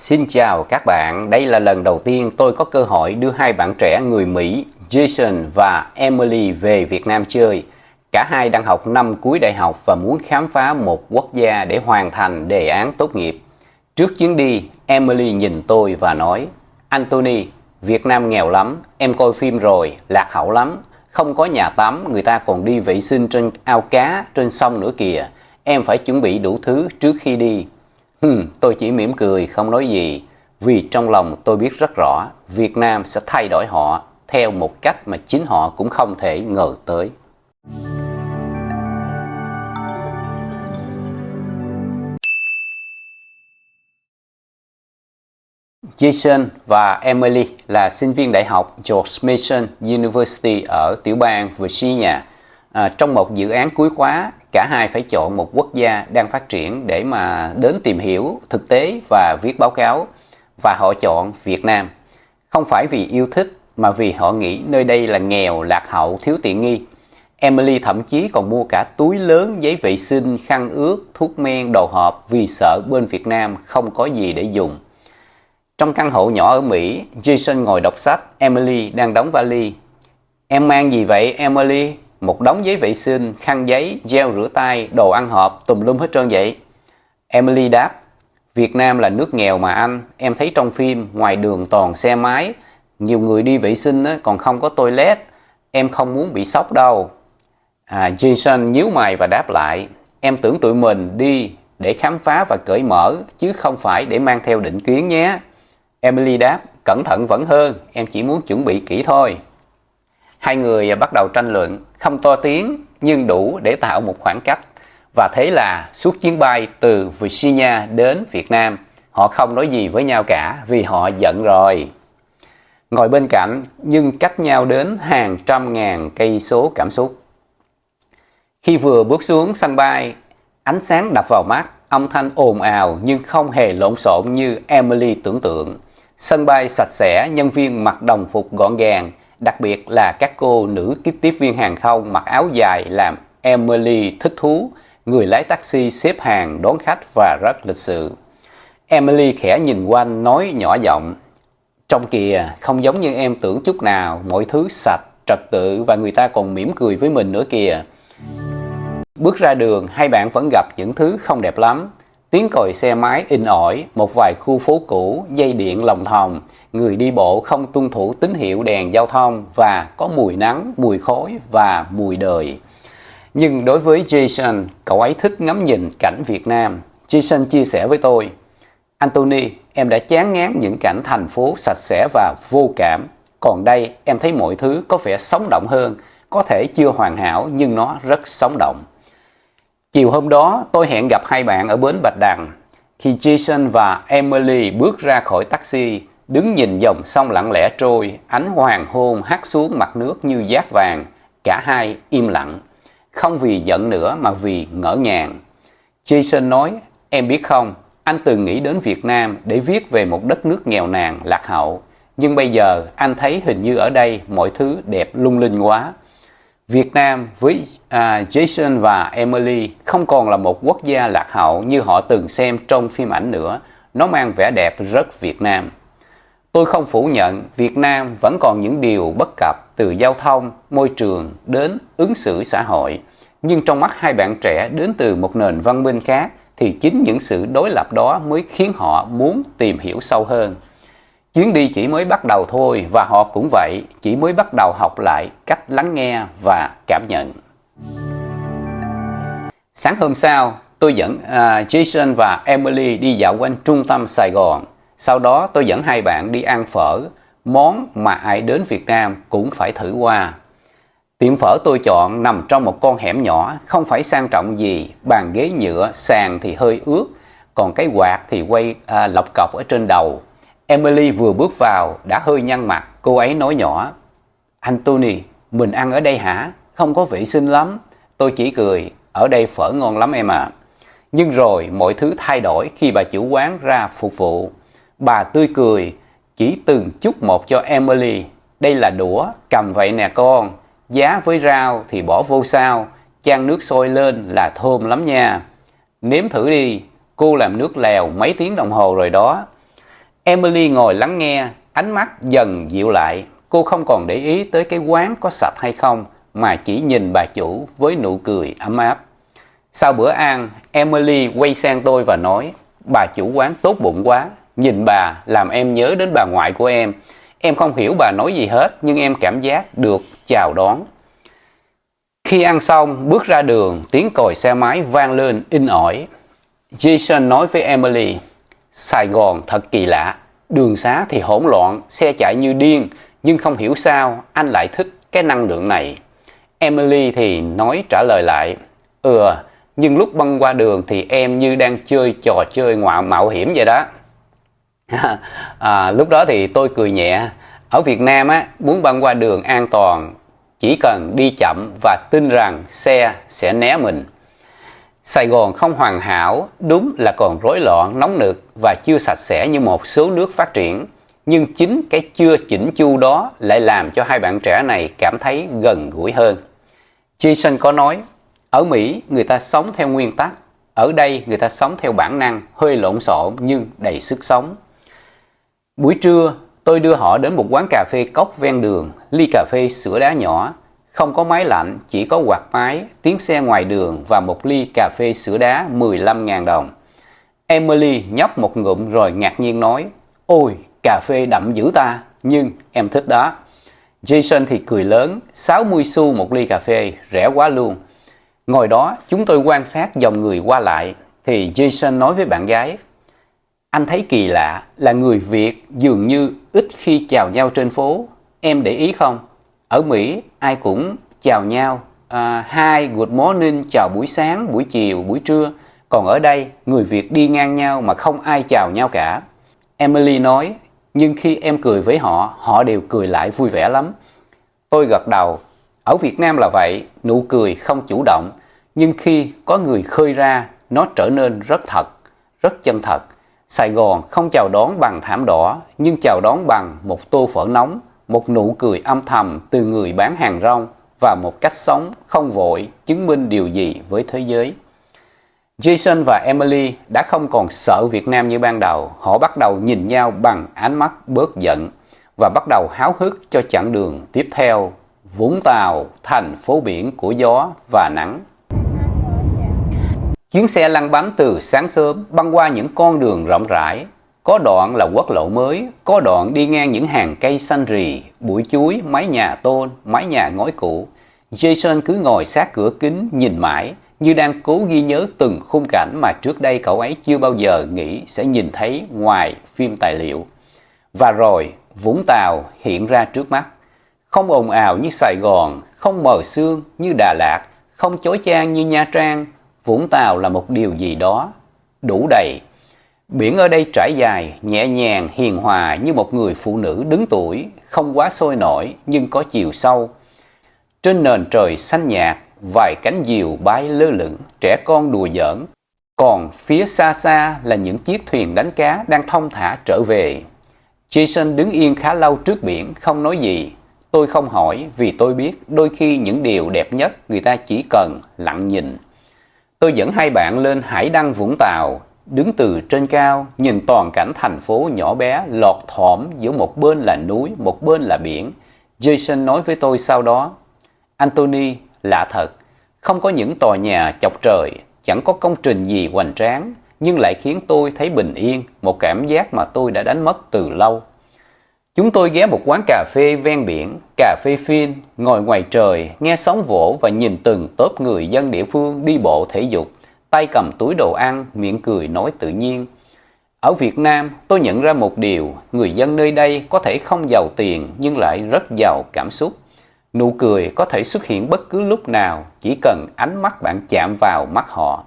Xin chào các bạn, đây là lần đầu tiên tôi có cơ hội đưa hai bạn trẻ người Mỹ Jason và Emily về Việt Nam chơi. Cả hai đang học năm cuối đại học và muốn khám phá một quốc gia để hoàn thành đề án tốt nghiệp. Trước chuyến đi, Emily nhìn tôi và nói: Anthony, Việt Nam nghèo lắm, em coi phim rồi, lạc hậu lắm. Không có nhà tắm, người ta còn đi vệ sinh trên ao cá, trên sông nữa kìa. Em phải chuẩn bị đủ thứ trước khi đi. Tôi chỉ mỉm cười không nói gì, vì trong lòng tôi biết rất rõ Việt Nam sẽ thay đổi họ theo một cách mà chính họ cũng không thể ngờ tới. Jason và Emily là sinh viên đại học George Mason University ở tiểu bang Virginia. Trong một dự án cuối khóa, cả hai phải chọn một quốc gia đang phát triển để mà đến tìm hiểu thực tế và viết báo cáo. Và họ chọn Việt Nam. Không phải vì yêu thích mà vì họ nghĩ nơi đây là nghèo, lạc hậu, thiếu tiện nghi. Emily thậm chí còn mua cả túi lớn giấy vệ sinh, khăn ướt, thuốc men, đồ hộp vì sợ bên Việt Nam không có gì để dùng. Trong căn hộ nhỏ ở Mỹ, Jason ngồi đọc sách, Emily đang đóng vali. Em mang gì vậy Emily? Một đống giấy vệ sinh, khăn giấy, gel rửa tay, đồ ăn hộp, tùm lum hết trơn vậy. Emily đáp: Việt Nam là nước nghèo mà anh, em thấy trong phim ngoài đường toàn xe máy, nhiều người đi vệ sinh còn không có toilet, em không muốn bị sốc đâu. Jason nhíu mày và đáp lại: Em tưởng tụi mình đi để khám phá và cởi mở, chứ không phải để mang theo định kiến nhé. Emily đáp: Cẩn thận vẫn hơn, em chỉ muốn chuẩn bị kỹ thôi. Hai người bắt đầu tranh luận, không to tiếng nhưng đủ để tạo một khoảng cách. Và thế là suốt chuyến bay từ Virginia đến Việt Nam, họ không nói gì với nhau cả vì họ giận rồi. Ngồi bên cạnh nhưng cách nhau đến hàng trăm ngàn cây số cảm xúc. Khi vừa bước xuống sân bay, ánh sáng đập vào mắt, âm thanh ồn ào nhưng không hề lộn xộn như Emily tưởng tượng. Sân bay sạch sẽ, nhân viên mặc đồng phục gọn gàng, đặc biệt là các cô nữ tiếp viên hàng không mặc áo dài làm Emily thích thú. Người lái taxi xếp hàng đón khách và rất lịch sự. Emily khẽ nhìn quanh nói nhỏ giọng: Trong kìa, không giống như em tưởng chút nào, mọi thứ sạch, trật tự và người ta còn mỉm cười với mình nữa kìa. Bước ra đường, hai bạn vẫn gặp những thứ không đẹp lắm. Tiếng còi xe máy inh ỏi, một vài khu phố cũ, dây điện lồng thòng, người đi bộ không tuân thủ tín hiệu đèn giao thông và có mùi nắng, mùi khói và mùi đời. Nhưng đối với Jason, cậu ấy thích ngắm nhìn cảnh Việt Nam. Jason chia sẻ với tôi: Anthony, em đã chán ngán những cảnh thành phố sạch sẽ và vô cảm. Còn đây, em thấy mọi thứ có vẻ sống động hơn, có thể chưa hoàn hảo nhưng nó rất sống động. Chiều hôm đó, tôi hẹn gặp hai bạn ở bến Bạch Đằng. Khi Jason và Emily bước ra khỏi taxi, đứng nhìn dòng sông lặng lẽ trôi, ánh hoàng hôn hắt xuống mặt nước như dát vàng, cả hai im lặng. Không vì giận nữa mà vì ngỡ ngàng. Jason nói: Em biết không, anh từng nghĩ đến Việt Nam để viết về một đất nước nghèo nàn, lạc hậu. Nhưng bây giờ anh thấy hình như ở đây mọi thứ đẹp lung linh quá. Việt Nam với Jason và Emily không còn là một quốc gia lạc hậu như họ từng xem trong phim ảnh nữa. Nó mang vẻ đẹp rất Việt Nam. Tôi không phủ nhận Việt Nam vẫn còn những điều bất cập từ giao thông, môi trường đến ứng xử xã hội. Nhưng trong mắt hai bạn trẻ đến từ một nền văn minh khác thì chính những sự đối lập đó mới khiến họ muốn tìm hiểu sâu hơn. Chuyến đi chỉ mới bắt đầu thôi và họ cũng vậy, chỉ mới bắt đầu học lại cách lắng nghe và cảm nhận. Sáng hôm sau, tôi dẫn Jason và Emily đi dạo quanh trung tâm Sài Gòn. Sau đó tôi dẫn hai bạn đi ăn phở, món mà ai đến Việt Nam cũng phải thử qua. Tiệm phở tôi chọn nằm trong một con hẻm nhỏ, không phải sang trọng gì, bàn ghế nhựa, sàn thì hơi ướt, còn cái quạt thì quay lọc cọc ở trên đầu. Emily vừa bước vào đã hơi nhăn mặt, cô ấy nói nhỏ: Anthony, mình ăn ở đây hả? Không có vệ sinh lắm. Tôi chỉ cười: Ở đây phở ngon lắm em ạ. Nhưng rồi mọi thứ thay đổi khi bà chủ quán ra phục vụ. Bà tươi cười, chỉ từng chút một cho Emily: Đây là đũa, cầm vậy nè con. Giá với rau thì bỏ vô sao, chan nước sôi lên là thơm lắm nha. Nếm thử đi, cô làm nước lèo mấy tiếng đồng hồ rồi đó. Emily ngồi lắng nghe, ánh mắt dần dịu lại. Cô không còn để ý tới cái quán có sạch hay không, mà chỉ nhìn bà chủ với nụ cười ấm áp. Sau bữa ăn, Emily quay sang tôi và nói, bà chủ quán tốt bụng quá, nhìn bà làm em nhớ đến bà ngoại của em. Em không hiểu bà nói gì hết, nhưng em cảm giác được chào đón. Khi ăn xong, bước ra đường, tiếng còi xe máy vang lên inh ỏi. Jason nói với Emily, Sài Gòn thật kỳ lạ, đường xá thì hỗn loạn, xe chạy như điên, nhưng không hiểu sao anh lại thích cái năng lượng này. Emily thì nói trả lời lại, nhưng lúc băng qua đường thì em như đang chơi trò chơi mạo hiểm vậy đó. Lúc đó thì tôi cười nhẹ. Ở Việt Nam muốn băng qua đường an toàn, chỉ cần đi chậm và tin rằng xe sẽ né mình. Sài Gòn không hoàn hảo, đúng là còn rối loạn, nóng nực và chưa sạch sẽ như một số nước phát triển. Nhưng chính cái chưa chỉnh chu đó lại làm cho hai bạn trẻ này cảm thấy gần gũi hơn. Jason có nói, ở Mỹ người ta sống theo nguyên tắc, ở đây người ta sống theo bản năng, hơi lộn xộn nhưng đầy sức sống. Buổi trưa, tôi đưa họ đến một quán cà phê cốc ven đường, ly cà phê sữa đá nhỏ, không có máy lạnh, chỉ có quạt máy, tiếng xe ngoài đường và một ly cà phê sữa đá 15.000 đồng. Emily nhấp một ngụm rồi ngạc nhiên nói, ôi, cà phê đậm dữ ta, nhưng em thích đó. Jason thì cười lớn, 60 xu một ly cà phê, rẻ quá luôn. Ngồi đó, chúng tôi quan sát dòng người qua lại, thì Jason nói với bạn gái, anh thấy kỳ lạ là người Việt dường như ít khi chào nhau trên phố. Em để ý không? Ở Mỹ ai cũng chào nhau, hi, good morning, chào buổi sáng, buổi chiều, buổi trưa. Còn ở đây người Việt đi ngang nhau mà không ai chào nhau cả. Emily nói, nhưng khi em cười với họ, họ đều cười lại vui vẻ lắm. Tôi gật đầu, ở Việt Nam là vậy, nụ cười không chủ động. Nhưng khi có người khơi ra, nó trở nên rất thật, rất chân thật. Sài Gòn không chào đón bằng thảm đỏ, nhưng chào đón bằng một tô phở nóng, một nụ cười âm thầm từ người bán hàng rong và một cách sống không vội chứng minh điều gì với thế giới. Jason và Emily đã không còn sợ Việt Nam như ban đầu. Họ bắt đầu nhìn nhau bằng ánh mắt bớt giận và bắt đầu háo hức cho chặng đường tiếp theo. Vũng Tàu, thành phố biển của gió và nắng. Chuyến xe lăn bánh từ sáng sớm băng qua những con đường rộng rãi. Có đoạn là quốc lộ mới, có đoạn đi ngang những hàng cây xanh rì, bụi chuối, mái nhà tôn, mái nhà ngói cũ. Jason cứ ngồi sát cửa kính nhìn mãi, như đang cố ghi nhớ từng khung cảnh mà trước đây cậu ấy chưa bao giờ nghĩ sẽ nhìn thấy ngoài phim tài liệu. Và rồi, Vũng Tàu hiện ra trước mắt. Không ồn ào như Sài Gòn, không mờ sương như Đà Lạt, không chói chang như Nha Trang. Vũng Tàu là một điều gì đó đủ đầy. Biển ở đây trải dài, nhẹ nhàng, hiền hòa như một người phụ nữ đứng tuổi, không quá sôi nổi nhưng có chiều sâu. Trên nền trời xanh nhạt, vài cánh diều bay lơ lửng, trẻ con đùa giỡn. Còn phía xa xa là những chiếc thuyền đánh cá đang thong thả trở về. Jason đứng yên khá lâu trước biển, không nói gì. Tôi không hỏi vì tôi biết đôi khi những điều đẹp nhất người ta chỉ cần lặng nhìn. Tôi dẫn hai bạn lên hải đăng Vũng Tàu, đứng từ trên cao, nhìn toàn cảnh thành phố nhỏ bé lọt thỏm giữa một bên là núi, một bên là biển. Jason nói với tôi sau đó, Anthony, lạ thật, không có những tòa nhà chọc trời, chẳng có công trình gì hoành tráng, nhưng lại khiến tôi thấy bình yên, một cảm giác mà tôi đã đánh mất từ lâu. Chúng tôi ghé một quán cà phê ven biển, cà phê phin, ngồi ngoài trời, nghe sóng vỗ và nhìn từng tốp người dân địa phương đi bộ thể dục, tay cầm túi đồ ăn, miệng cười nói tự nhiên. Ở Việt Nam, tôi nhận ra một điều, người dân nơi đây có thể không giàu tiền nhưng lại rất giàu cảm xúc. Nụ cười có thể xuất hiện bất cứ lúc nào, chỉ cần ánh mắt bạn chạm vào mắt họ.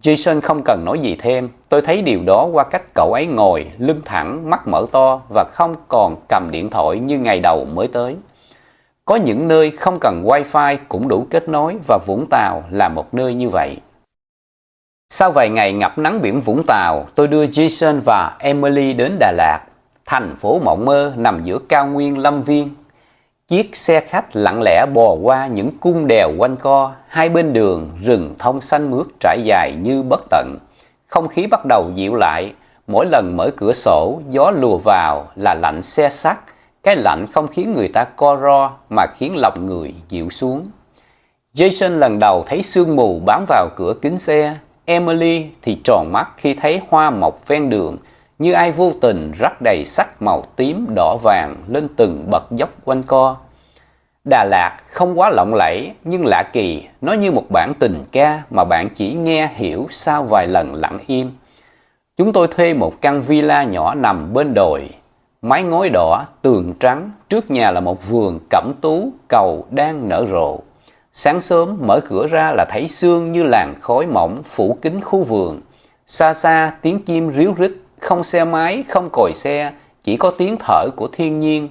Jason không cần nói gì thêm, tôi thấy điều đó qua cách cậu ấy ngồi, lưng thẳng, mắt mở to và không còn cầm điện thoại như ngày đầu mới tới. Có những nơi không cần wifi cũng đủ kết nối và Vũng Tàu là một nơi như vậy. Sau vài ngày ngập nắng biển Vũng Tàu, tôi đưa Jason và Emily đến Đà Lạt, thành phố mộng mơ nằm giữa cao nguyên lâm viên. Chiếc xe khách lặng lẽ bò qua những cung đèo quanh co, hai bên đường rừng thông xanh mướt trải dài như bất tận. Không khí bắt đầu dịu lại, Mỗi lần mở cửa sổ, gió lùa vào là lạnh se sắt. Cái lạnh không khiến người ta co ro mà khiến lòng người dịu xuống. Jason lần đầu thấy sương mù bám vào cửa kính xe. Emily thì tròn mắt khi thấy hoa mọc ven đường, như ai vô tình rắc đầy sắc màu tím đỏ vàng lên từng bậc dốc quanh co. Đà Lạt không quá lộng lẫy nhưng lạ kỳ, nó như một bản tình ca mà bạn chỉ nghe hiểu sau vài lần lặng im. Chúng tôi thuê một căn villa nhỏ nằm bên đồi, mái ngói đỏ, tường trắng, trước nhà là một vườn cẩm tú, cầu đang nở rộ. Sáng sớm mở cửa ra là thấy sương như làn khói mỏng phủ kín khu vườn. Xa xa tiếng chim ríu rít, không xe máy, không còi xe, chỉ có tiếng thở của thiên nhiên.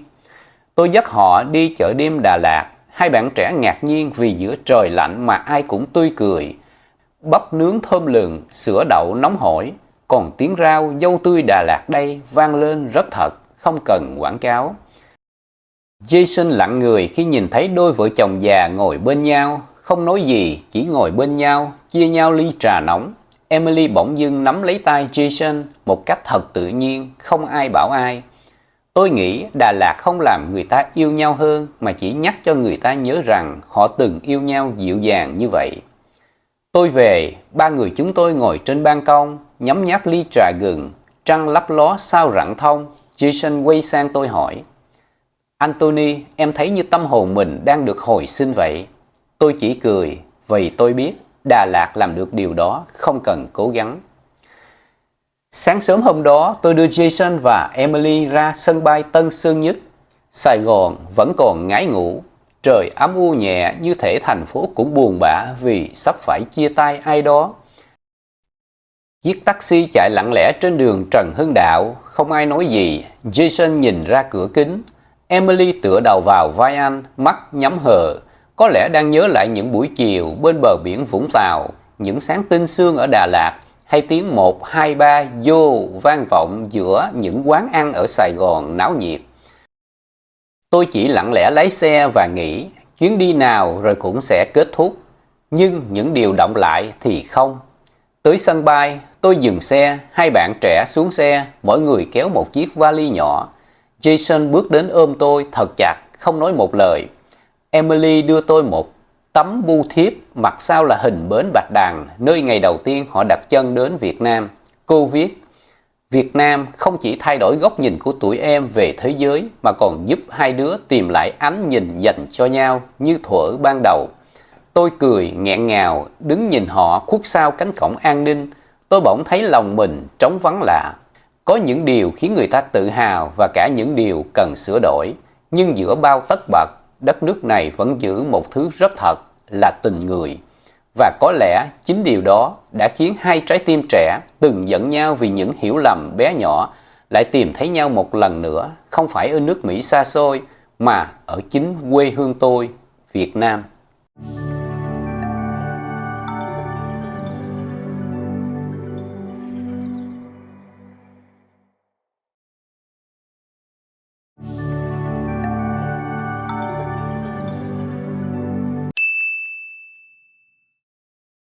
Tôi dắt họ đi chợ đêm Đà Lạt. Hai bạn trẻ ngạc nhiên vì giữa trời lạnh mà ai cũng tươi cười. Bắp nướng thơm lừng, sữa đậu nóng hổi. Còn tiếng rau dâu tươi Đà Lạt đây vang lên rất thật, không cần quảng cáo. Jason lặng người khi nhìn thấy đôi vợ chồng già ngồi bên nhau, không nói gì, chỉ ngồi bên nhau, chia nhau ly trà nóng. Emily bỗng dưng nắm lấy tay Jason một cách thật tự nhiên, không ai bảo ai. Tôi nghĩ Đà Lạt không làm người ta yêu nhau hơn, mà chỉ nhắc cho người ta nhớ rằng họ từng yêu nhau dịu dàng như vậy. Tôi về, ba người chúng tôi ngồi trên ban công, nhấm nháp ly trà gừng, trăng lấp ló sao rạng thông. Jason quay sang tôi hỏi: Anthony, em thấy như tâm hồn mình đang được hồi sinh vậy. Tôi chỉ cười, vì tôi biết Đà Lạt làm được điều đó, không cần cố gắng. Sáng sớm hôm đó, tôi đưa Jason và Emily ra sân bay Tân Sơn Nhất. Sài Gòn vẫn còn ngái ngủ, trời âm u nhẹ như thể thành phố cũng buồn bã vì sắp phải chia tay ai đó. Chiếc taxi chạy lặng lẽ trên đường Trần Hưng Đạo, không ai nói gì. Jason nhìn ra cửa kính. Emily tựa đầu vào vai anh, mắt nhắm hờ, có lẽ đang nhớ lại những buổi chiều bên bờ biển Vũng Tàu, những sáng tinh sương ở Đà Lạt, hay tiếng 1, 2, 3 vô vang vọng giữa những quán ăn ở Sài Gòn náo nhiệt. Tôi chỉ lặng lẽ lái xe và nghĩ chuyến đi nào rồi cũng sẽ kết thúc, nhưng những điều động lại thì không. Tới sân bay, tôi dừng xe, hai bạn trẻ xuống xe, mỗi người kéo một chiếc vali nhỏ. Jason bước đến ôm tôi thật chặt, không nói một lời. Emily đưa tôi một tấm bưu thiếp, mặt sau là hình bến Bạch Đằng, nơi ngày đầu tiên họ đặt chân đến Việt Nam. Cô viết: Việt Nam không chỉ thay đổi góc nhìn của tụi em về thế giới, mà còn giúp hai đứa tìm lại ánh nhìn dành cho nhau như thuở ban đầu. Tôi cười nghẹn ngào, đứng nhìn họ khuất sau cánh cổng an ninh. Tôi bỗng thấy lòng mình trống vắng lạ. Có những điều khiến người ta tự hào và cả những điều cần sửa đổi. Nhưng giữa bao tất bật, đất nước này vẫn giữ một thứ rất thật là tình người. Và có lẽ chính điều đó đã khiến hai trái tim trẻ từng giận nhau vì những hiểu lầm bé nhỏ lại tìm thấy nhau một lần nữa, không phải ở nước Mỹ xa xôi mà ở chính quê hương tôi, Việt Nam.